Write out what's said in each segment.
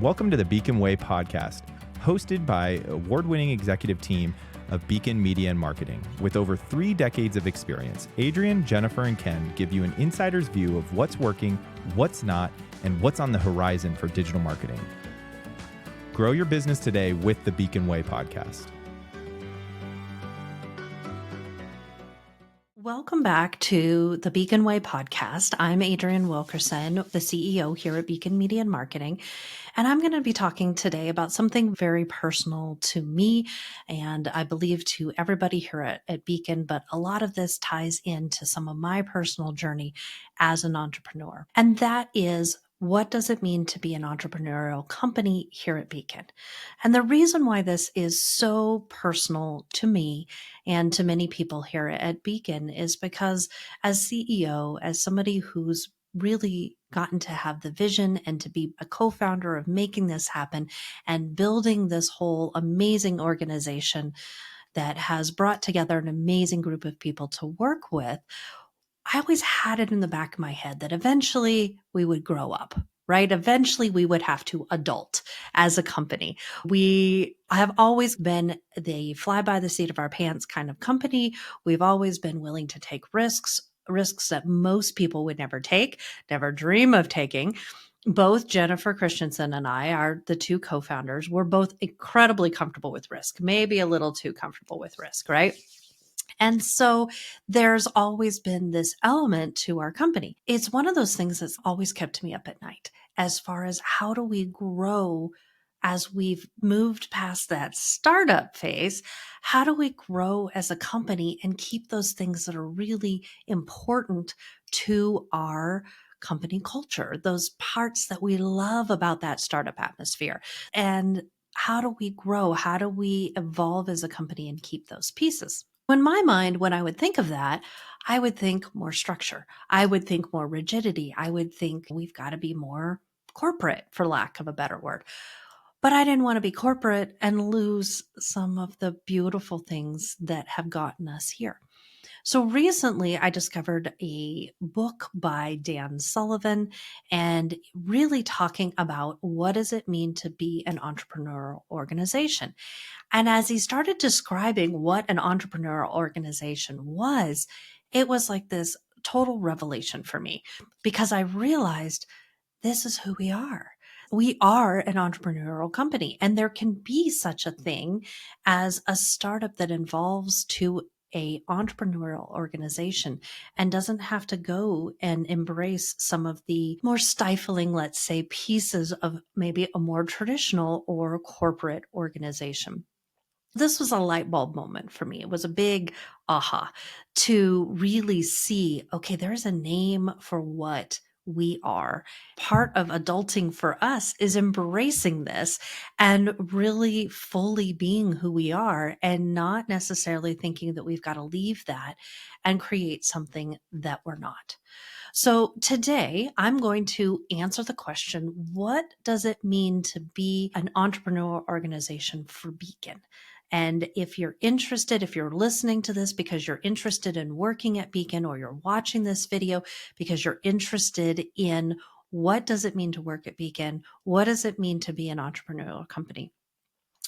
Welcome to the Beacon Way podcast, hosted by award-winning executive team of Beacon Media and Marketing. With over 3 decades of experience, Adrienne, Jennifer, and Ken give you an insider's view of what's working, what's not, and what's on the horizon for digital marketing. Grow your business today with the Beacon Way podcast. Welcome back to the Beacon Way podcast. I'm Adrienne Wilkerson, the CEO here at Beacon Media and Marketing, and I'm going to be talking today about something very personal to me and I believe to everybody here at Beacon, but a lot of this ties into some of my personal journey as an entrepreneur. And that is, what does it mean to be an entrepreneurial company here at Beacon? And the reason why this is so personal to me and to many people here at Beacon is because as CEO, as somebody who's really gotten to have the vision and to be a co-founder of making this happen and building this whole amazing organization that has brought together an amazing group of people to work with, I always had it in the back of my head that eventually we would grow up, right? Eventually we would have to adult as a company. We have always been the fly by the seat of our pants kind of company. We've always been willing to take risks that most people would never take, never dream of taking. Both Jennifer Christensen and I are the 2 co-founders. We're both incredibly comfortable with risk, maybe a little too comfortable with risk, right? And so there's always been this element to our company. It's one of those things that's always kept me up at night as far as how do we grow as we've moved past that startup phase. How do we grow as a company and keep those things that are really important to our company culture, those parts that we love about that startup atmosphere? And how do we grow? How do we evolve as a company and keep those pieces? In my mind, when I would think of that, I would think more structure. I would think more rigidity. I would think we've got to be more corporate, for lack of a better word. But I didn't want to be corporate and lose some of the beautiful things that have gotten us here. So recently I discovered a book by Dan Sullivan and really talking about what does it mean to be an entrepreneurial organization. And as he started describing what an entrepreneurial organization was, it was like this total revelation for me because I realized this is who we are. We are an entrepreneurial company, and there can be such a thing as a startup that involves to a entrepreneurial organization and doesn't have to go and embrace some of the more stifling, let's say, pieces of maybe a more traditional or corporate organization. This was a light bulb moment for me. It was a big aha to really see, okay, there's a name for what we are. Part of adulting for us is embracing this and really fully being who we are and not necessarily thinking that we've got to leave that and create something that we're not. So today I'm going to answer the question, what does it mean to be an entrepreneurial organization for Beacon? And if you're interested, if you're listening to this because you're interested in working at Beacon, or you're watching this video because you're interested in what does it mean to work at Beacon? What does it mean to be an entrepreneurial company?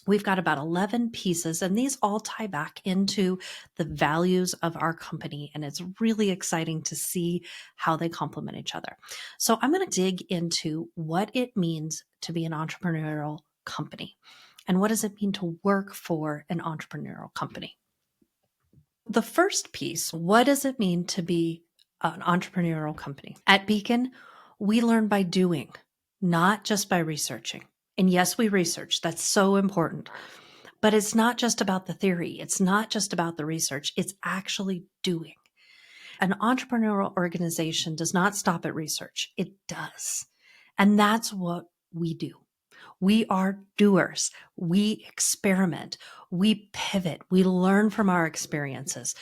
We've got about 11 pieces, and these all tie back into the values of our company. And it's really exciting to see how they complement each other. So I'm going to dig into what it means to be an entrepreneurial company. And what does it mean to work for an entrepreneurial company? The first piece, what does it mean to be an entrepreneurial company? At Beacon, we learn by doing, not just by researching. And yes, we research. That's so important. But it's not just about the theory. It's not just about the research. It's actually doing. An entrepreneurial organization does not stop at research. It does. And that's what we do. We are doers. We experiment. We pivot. We learn from our experiences.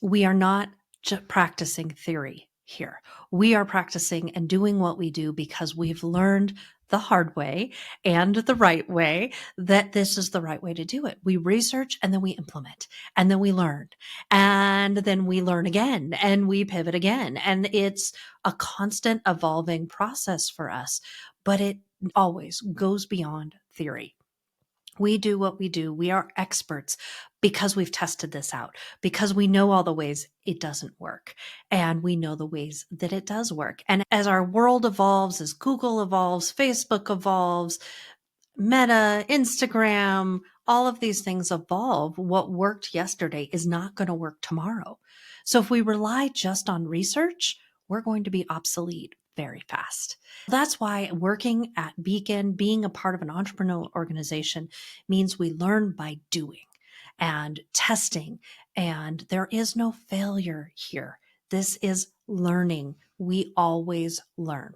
We are not just practicing theory here. We are practicing and doing what we do because we've learned the hard way and the right way that this is the right way to do it. We research and then we implement and then we learn and then we learn again and we pivot again. And it's a constant evolving process for us. but it always goes beyond theory. We do what we do. We are experts because we've tested this out, because we know all the ways it doesn't work, and we know the ways that it does work. And as our world evolves, as Google evolves, Facebook evolves, Meta, Instagram, all of these things evolve. What worked yesterday is not going to work tomorrow. So if we rely just on research, we're going to be obsolete very fast. That's why working at Beacon, being a part of an entrepreneurial organization, means we learn by doing and testing, and there is no failure here. This is learning. We always learn.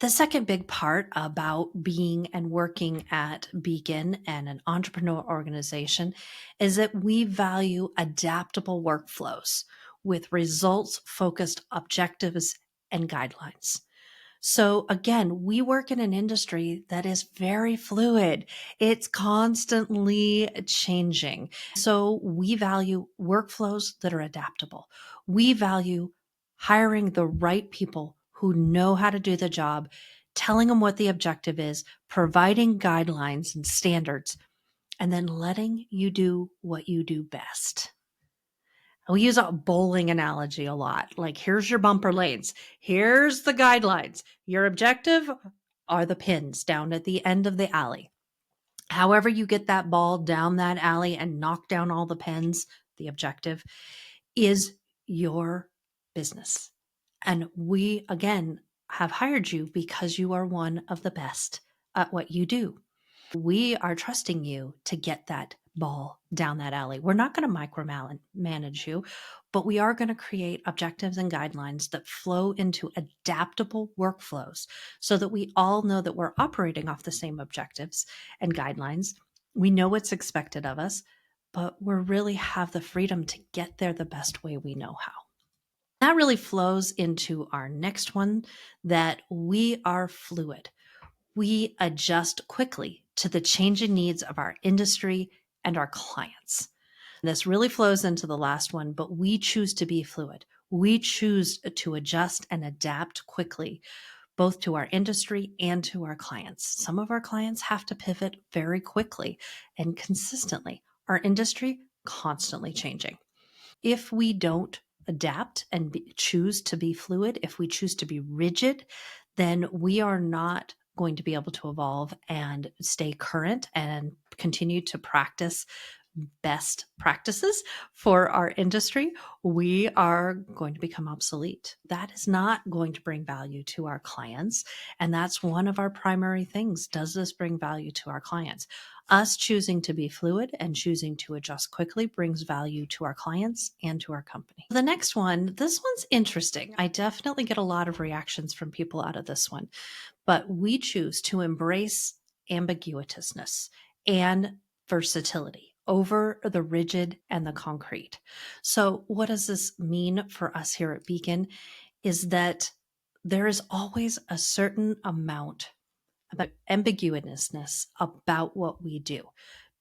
The second big part about being and working at Beacon and an entrepreneur organization is that we value adaptable workflows with results focused objectives and guidelines. So again, we work in an industry that is very fluid. It's constantly changing. So we value workflows that are adaptable. We value hiring the right people who know how to do the job, telling them what the objective is, providing guidelines and standards, and then letting you do what you do best. We use a bowling analogy a lot. Like, here's your bumper lanes. Here's the guidelines. Your objective are the pins down at the end of the alley. However you get that ball down that alley and knock down all the pins, the objective is your business. And we, again, have hired you because you are one of the best at what you do. We are trusting you to get that ball down that alley. We're not going to micromanage you, but we are going to create objectives and guidelines that flow into adaptable workflows so that we all know that we're operating off the same objectives and guidelines. We know what's expected of us, but we really have the freedom to get there the best way we know how. That really flows into our next one, that we are fluid. We adjust quickly to the changing needs of our industry and our clients. This really flows into the last one, but we choose to be fluid. We choose to adjust and adapt quickly, both to our industry and to our clients. Some of our clients have to pivot very quickly and consistently. Our industry constantly changing. If we don't adapt and choose to be fluid, if we choose to be rigid, then we are not going to be able to evolve and stay current and continue to practice best practices for our industry. We are going to become obsolete. That is not going to bring value to our clients. And that's one of our primary things. Does this bring value to our clients? Us choosing to be fluid and choosing to adjust quickly brings value to our clients and to our company. The next one, this one's interesting. I definitely get a lot of reactions from people out of this one, but we choose to embrace ambiguousness and versatility over the rigid and the concrete. So what does this mean for us here at Beacon is that there is always a certain amount of ambiguousness about what we do,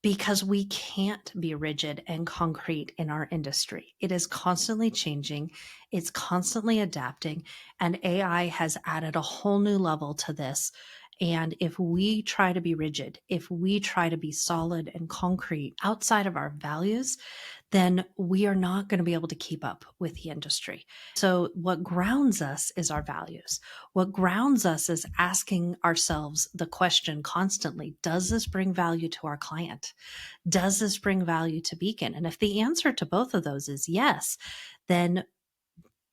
because we can't be rigid and concrete in our industry. It is constantly changing, it's constantly adapting, and AI has added a whole new level to this. And if we try to be rigid, if we try to be solid and concrete outside of our values, then we are not going to be able to keep up with the industry. So what grounds us is our values. What grounds us is asking ourselves the question constantly, does this bring value to our client? Does this bring value to Beacon? And if the answer to both of those is yes, then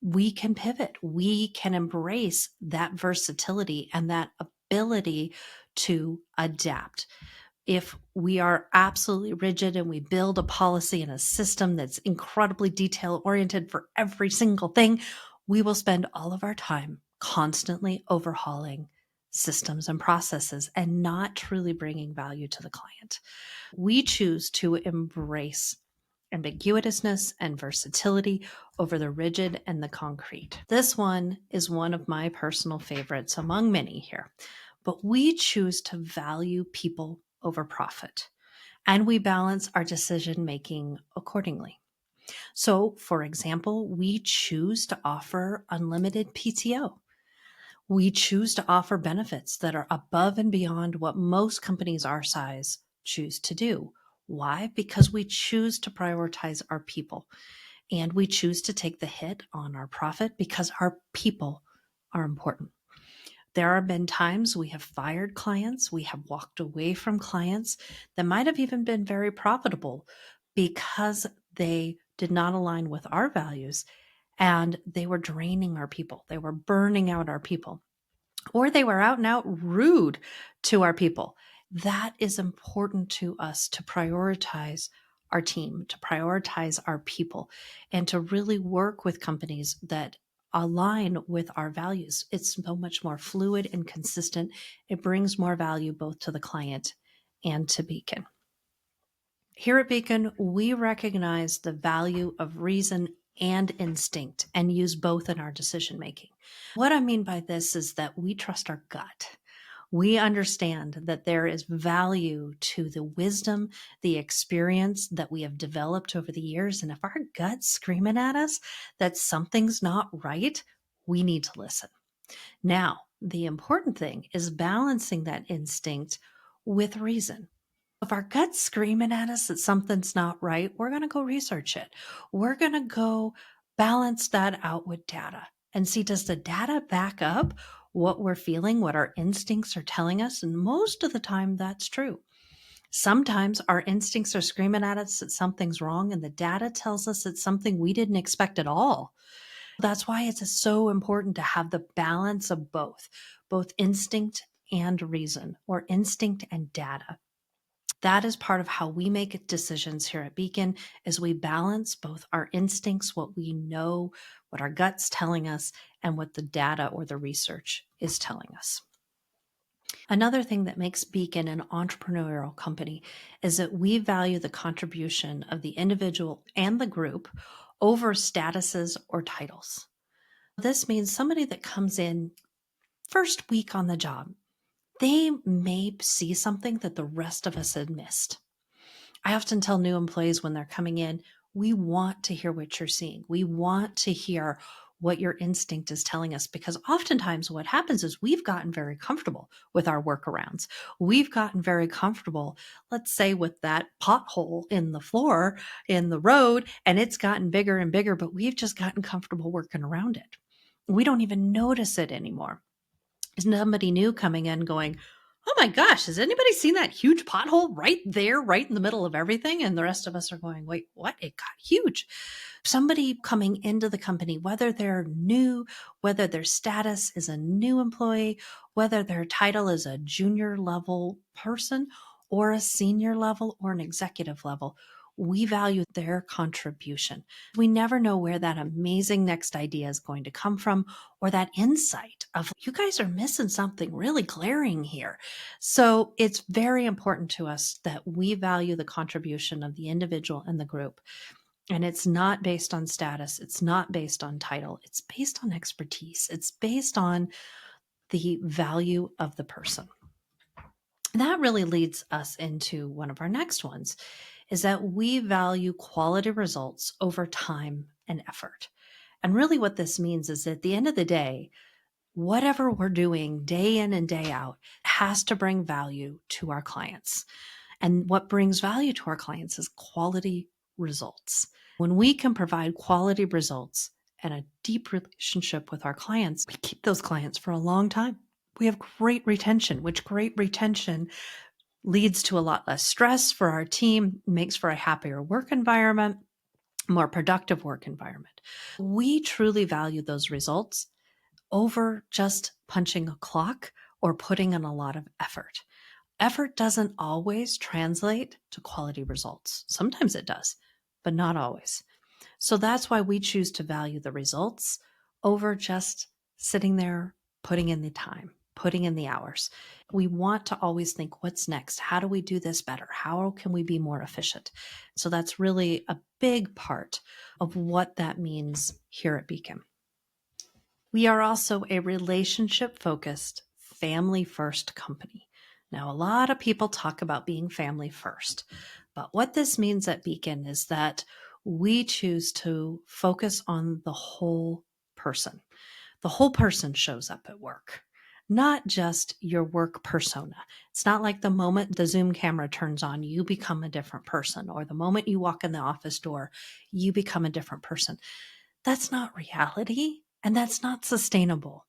we can pivot. We can embrace that versatility and that ability to adapt. If we are absolutely rigid and we build a policy and a system that's incredibly detail oriented for every single thing, we will spend all of our time constantly overhauling systems and processes and not truly bringing value to the client. We choose to embrace ambiguousness and versatility over the rigid and the concrete. This one is one of my personal favorites among many here, but we choose to value people over profit, and we balance our decision making accordingly. So, for example, we choose to offer unlimited PTO. We choose to offer benefits that are above and beyond what most companies our size choose to do. Why? Because we choose to prioritize our people, and we choose to take the hit on our profit because our people are important. There have been times we have fired clients, we have walked away from clients that might have even been very profitable because they did not align with our values and they were draining our people. They were burning out our people, or they were out and out rude to our people. That is important to us, to prioritize our team, to prioritize our people, and to really work with companies that align with our values. It's so much more fluid and consistent. It brings more value both to the client and to Beacon. Here at Beacon, we recognize the value of reason and instinct and use both in our decision making. What I mean by this is that we trust our gut. We understand that there is value to the wisdom, the experience that we have developed over the years. And if our gut's screaming at us that something's not right, we need to listen. Now, the important thing is balancing that instinct with reason. If our gut's screaming at us that something's not right, we're going to go research it. We're going to go balance that out with data and see, does the data back up what we're feeling, what our instincts are telling us? And most of the time, that's true. Sometimes our instincts are screaming at us that something's wrong, and the data tells us it's something we didn't expect at all. That's why it's so important to have the balance of both instinct and reason, or instinct and data. That is part of how we make decisions here at Beacon, is we balance both our instincts, what we know, what our gut's telling us, and what the data or the research is telling us. Another thing that makes Beacon an entrepreneurial company is that we value the contribution of the individual and the group over statuses or titles. This means somebody that comes in first week on the job, they may see something that the rest of us had missed. I often tell new employees when they're coming in, we want to hear what you're seeing. We want to hear what your instinct is telling us, because oftentimes what happens is we've gotten very comfortable with our workarounds. We've gotten very comfortable, let's say, with that pothole in the floor in the road, and it's gotten bigger and bigger, but we've just gotten comfortable working around it. We don't even notice it anymore. Is somebody new coming in going, oh my gosh, has anybody seen that huge pothole right there, right in the middle of everything? And the rest of us are going, wait, what? It got huge. Somebody coming into the company, whether they're new, whether their status is a new employee, whether their title is a junior level person or a senior level or an executive level, we value their contribution. We never know where that amazing next idea is going to come from, or that insight of, you guys are missing something really glaring here. So it's very important to us that we value the contribution of the individual and the group. And it's not based on status. It's not based on title. It's based on expertise. It's based on the value of the person. That really leads us into one of our next ones, is that we value quality results over time and effort. And really what this means is, at the end of the day, whatever we're doing day in and day out has to bring value to our clients. And what brings value to our clients is quality results. When we can provide quality results and a deep relationship with our clients, we keep those clients for a long time. We have great retention, which great retention leads to a lot less stress for our team, makes for a happier work environment, more productive work environment. We truly value those results over just punching a clock or putting in a lot of effort. Effort doesn't always translate to quality results. Sometimes it does, but not always. So that's why we choose to value the results over just sitting there, putting in the time, putting in the hours. We want to always think, what's next? How do we do this better? How can we be more efficient? So that's really a big part of what that means here at Beacon. We are also a relationship-focused, family-first company. Now, a lot of people talk about being family first, but what this means at Beacon is that we choose to focus on the whole person. The whole person shows up at work, not just your work persona. It's not like the moment the Zoom camera turns on, you become a different person, or the moment you walk in the office door, you become a different person. That's not reality, and that's not sustainable.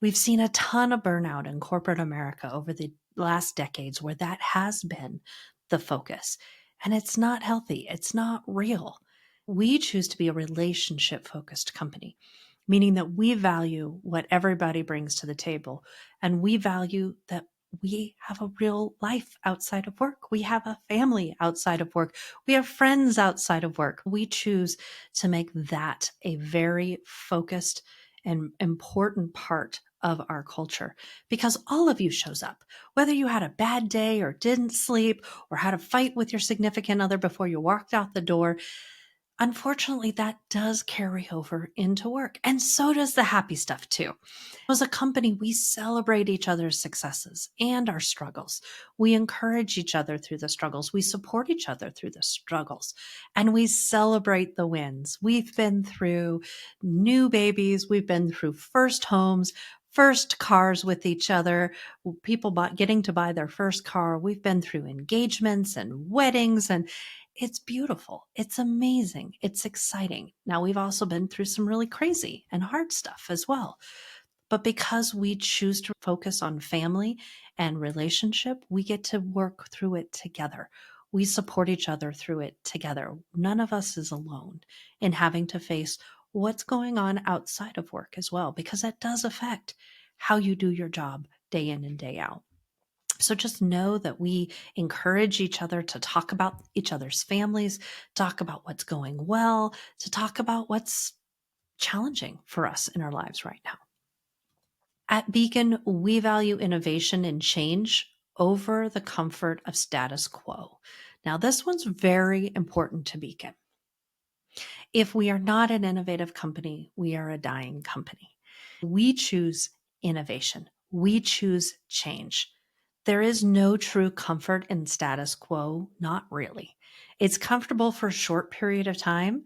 We've seen a ton of burnout in corporate America over the last decades where that has been the focus. And it's not healthy. It's not real. We choose to be a relationship focused company, meaning that we value what everybody brings to the table. And we value that we have a real life outside of work. We have a family outside of work. We have friends outside of work. We choose to make that a very focused and important part of our culture because all of you shows up, whether you had a bad day or didn't sleep or had a fight with your significant other before you walked out the door. Unfortunately, that does carry over into work. And so does the happy stuff too. As a company, we celebrate each other's successes and our struggles. We encourage each other through the struggles. We support each other through the struggles. And we celebrate the wins. We've been through new babies. We've been through first homes, first cars with each other, people getting to buy their first car. We've been through engagements and weddings, and it's beautiful. It's amazing. It's exciting. Now, we've also been through some really crazy and hard stuff as well. But because we choose to focus on family and relationship, we get to work through it together. We support each other through it together. None of us is alone in having to face what's going on outside of work as well, because that does affect how you do your job day in and day out. So just know that we encourage each other to talk about each other's families, talk about what's going well, to talk about what's challenging for us in our lives right now. At Beacon, we value innovation and change over the comfort of status quo. Now, this one's very important to Beacon. If we are not an innovative company, we are a dying company. We choose innovation. We choose change. There is no true comfort in status quo, not really. It's comfortable for a short period of time,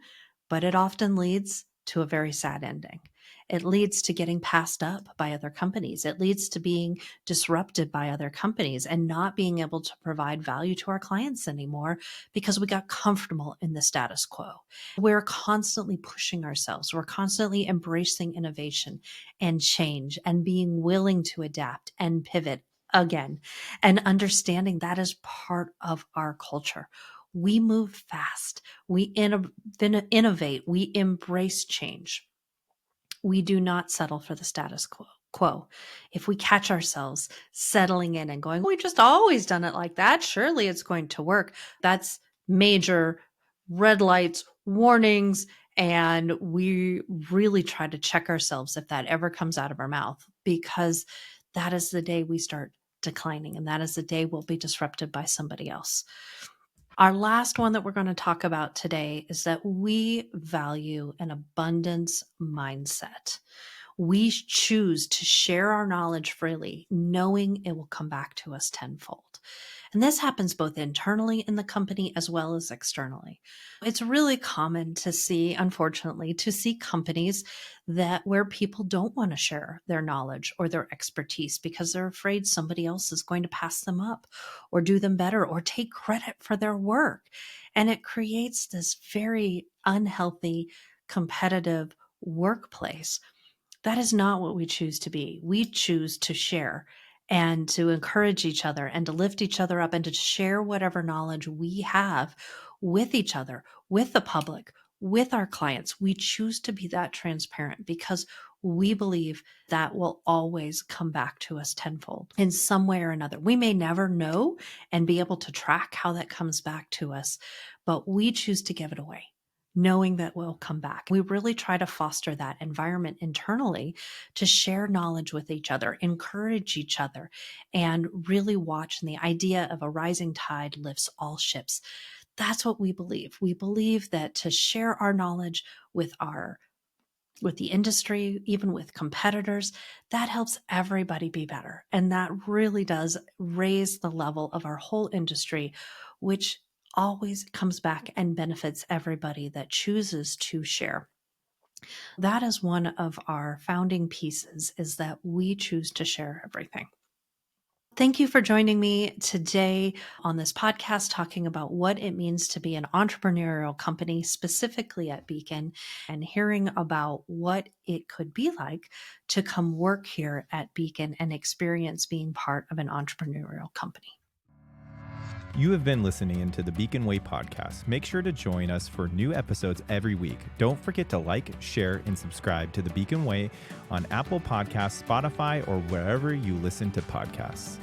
but it often leads to a very sad ending. It leads to getting passed up by other companies. It leads to being disrupted by other companies and not being able to provide value to our clients anymore because we got comfortable in the status quo. We're constantly pushing ourselves. We're constantly embracing innovation and change and being willing to adapt and pivot again and understanding that is part of our culture. We move fast. We innovate. We embrace change. We do not settle for the status quo. If we catch ourselves settling in and going, we just always done it like that, surely it's going to work. That's major red lights, warnings, and we really try to check ourselves if that ever comes out of our mouth, because that is the day we start declining, and that is the day we'll be disrupted by somebody else. Our last one that we're going to talk about today is that we value an abundance mindset. We choose to share our knowledge freely, knowing it will come back to us tenfold. And this happens both internally in the company as well as externally. It's really common to see, unfortunately, to see companies where people don't want to share their knowledge or their expertise because they're afraid somebody else is going to pass them up or do them better or take credit for their work. And it creates this very unhealthy, competitive workplace. That is not what we choose to be. We choose to share and to encourage each other and to lift each other up and to share whatever knowledge we have with each other, with the public, with our clients. We choose to be that transparent because we believe that will always come back to us tenfold in some way or another. We may never know and be able to track how that comes back to us, but we choose to give it away, knowing that will come back. We really try to foster that environment internally to share knowledge with each other, encourage each other, and really watch. And the idea of a rising tide lifts all ships. That's what we believe. We believe that to share our knowledge with the industry, even with competitors, that helps everybody be better. And that really does raise the level of our whole industry, which always comes back and benefits everybody that chooses to share. That is one of our founding pieces, is that we choose to share everything. Thank you for joining me today on this podcast, talking about what it means to be an entrepreneurial company, specifically at Beacon, and hearing about what it could be like to come work here at Beacon and experience being part of an entrepreneurial company. You have been listening to the Beacon Way podcast. Make sure to join us for new episodes every week. Don't forget to like, share, and subscribe to the Beacon Way on Apple Podcasts, Spotify, or wherever you listen to podcasts.